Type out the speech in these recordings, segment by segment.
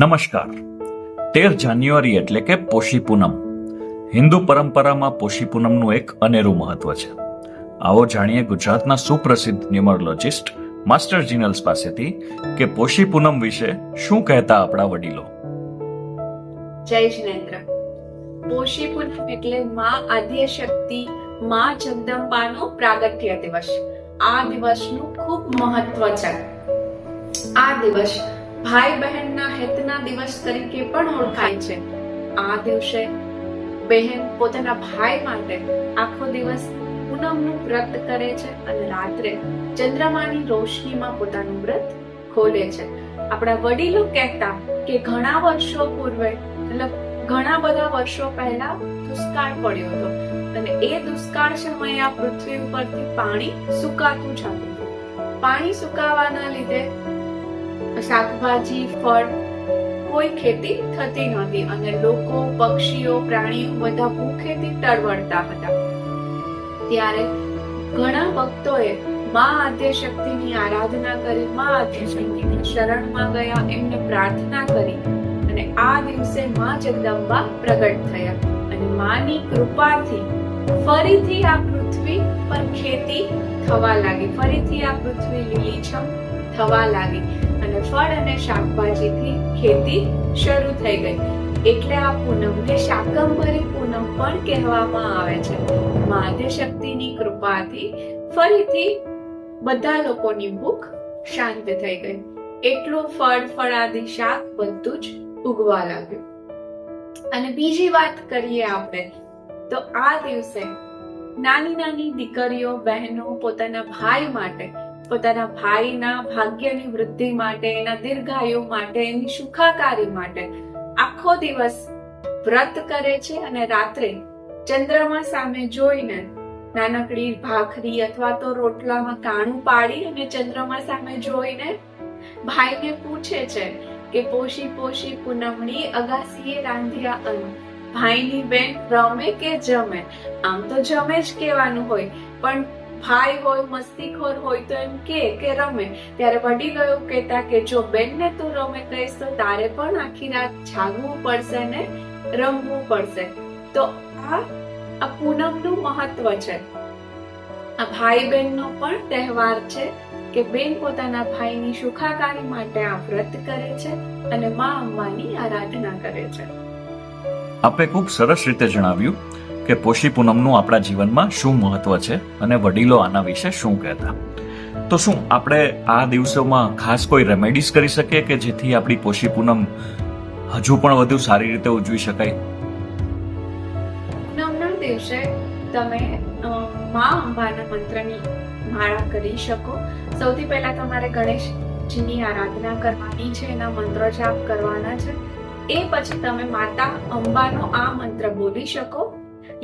નમસ્કાર. 13 જાન્યુઆરી એટલે કે પોષી પૂનમ. હિન્દુ પરંપરામાં પોષી પૂનમનું એક અનેરું મહત્વ છે. આવો જાણીએ ગુજરાતના સુપ્રસિદ્ધ ન્યુમરોલોજિસ્ટ માસ્ટર જીનલ્સ પાસેથી કે પોષી પૂનમ વિશે શું કહેતા આપણા વડીલો. જય જિનેન્દ્ર. પોષી પૂનમ એટલે માં આદ્યશક્તિ માં જગદંબાનો પ્રાગટ્ય દિવસ. આ દિવસનું ખૂબ મહત્વ છે. આ દિવસ ભાઈ બહેનના હિતના દિવસ તરીકે પણ ઓળખાય છે. આ દિવસે બહેન પોતાના ભાઈ માટે આખો દિવસ પૂનમનું વ્રત કરે છે અને રાત્રે ચંદ્રમાની રોશનીમાં પોતાનું વ્રત ખોલે છે. આપણા વડીલો કહેતા કે ઘણા વર્ષો પૂર્વે મતલબ ઘણા બધા વર્ષો પહેલા દુષ્કાળ પડ્યો હતો અને એ દુષ્કાળ સમયે આ પૃથ્વી ઉપરથી પાણી સુકાતું જતું હતું. પાણી સુકાવાના લીધે શાકભાજી ફળ કોઈ ખેતી થતી નહોતી અને લોકો પક્ષીઓ પ્રાણીઓ બધા ભૂખેથી તડવડતા હતા. ત્યારે ઘણા ભક્તોએ માં આદ્યશક્તિની આરાધના કરી, માં આદ્યશક્તિની શરણમાં ગયા, એમને પ્રાર્થના કરી અને આ દિવસે માં જગદંબા પ્રગટ થયા અને માની કૃપાથી ફરીથી આ પૃથ્વી પર ખેતી થવા લાગી. ફરીથી આ પૃથ્વી લીલીછમ થવા લાગી અને ફળ અને શાકભાજીથી ખેતી શરૂ થઈ ગઈ. એટલે આ પૂનમને શાકંભરી પૂનમ પણ કહેવામાં આવે છે. માં આદ્યશક્તિની કૃપાથી ફરીથી બધા લોકોની ભૂખ શાંત થઈ ગઈ. એટલું ફળાદી શાક બધું જ ઉગવા લાગ્યું. અને બીજી વાત કરીએ આપણે તો આ દિવસે નાની નાની દીકરીઓ બહેનો પોતાના ભાઈ માટે, પોતાના ભાઈના ભાગ્યની વૃદ્ધિ માટે, એના દીર્ઘાયુ માટે, એની સુખાકારી માટે આખો દિવસ વ્રત કરે છે અને રાત્રે ચંદ્રમા સામે જોઈને નાનકડી ભાખરી અથવા તો રોટલામાં કાણું પાડી અને ચંદ્રમા સામે જોઈને ભાઈને પૂછે છે કે પોષી પોષી પૂનમણી અગાસીએ રાંધ્યા અન્ન. ભાઈની બેન રમે કે જમે? આમ તો જમે જ કહેવાનું હોય, પણ ભાઈ હોય મસ્તીખોર હોય તો એમ કે રમે. ત્યારે વડીલો એવું કહેતા કે જો બેનને તું રમે કહીશ તો તારે પણ આખી રાત જાગવું પડશે ને રમવું પડશે. તો આ પૂનમનું મહત્વ છે. આ ભાઈ બહેનનો પણ તહેવાર છે કે બેન પોતાના ભાઈની સુખાકારી માટે આ વ્રત કરે છે અને માં અંબાની આરાધના કરે છે. આપે ખૂબ સરસ રીતે જણાવ્યું કે પોષી પૂનમનું આપણા જીવનમાં શું મહત્વ છે અને વડીલો આના વિશે શું કહેતા. તો શું આપણે આ દિવસોમાં ખાસ કોઈ રેમેડીઝ કરી શકીએ કે જેથી આપણી પોષી પૂનમ હજુ પણ વધુ સારી રીતે ઉજવી શકાય? પૂનમના દિવસે તમે માં અંબાના મંત્રની માળા કરી શકો. સૌથી પહેલા તમારે ગણેશજીની આરાધના કરવાની છે, એના મંત્ર જાપ કરવાના છે. એ પછી તમે માતા અંબાનો આ મંત્ર બોલી શકો: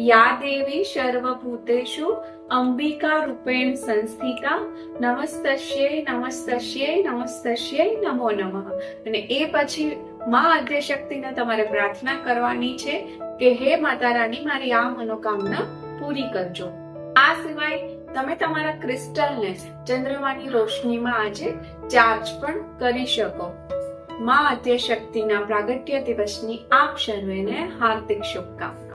યા દેવી સર્વભૂતેષુ અંબિકા રૂપેણ સંસ્થિતા નમસ્તસ્યૈ નમસ્તસ્યૈ નમસ્તસ્યૈ નમો નમઃ. અને એ પછી માં આદ્યશક્તિને તમારે પ્રાર્થના કરવાની છે કે હે માતા રાણી, મારી આ મનોકામના પૂરી કરજો. આ સિવાય તમે તમારા ક્રિસ્ટલને ચંદ્રમાની રોશનીમાં આજે ચાર્જ પણ કરી શકો. માં આદ્યશક્તિના પ્રાગટ્ય દિવસની આપ સર્વેને હાર્દિક શુભકામના.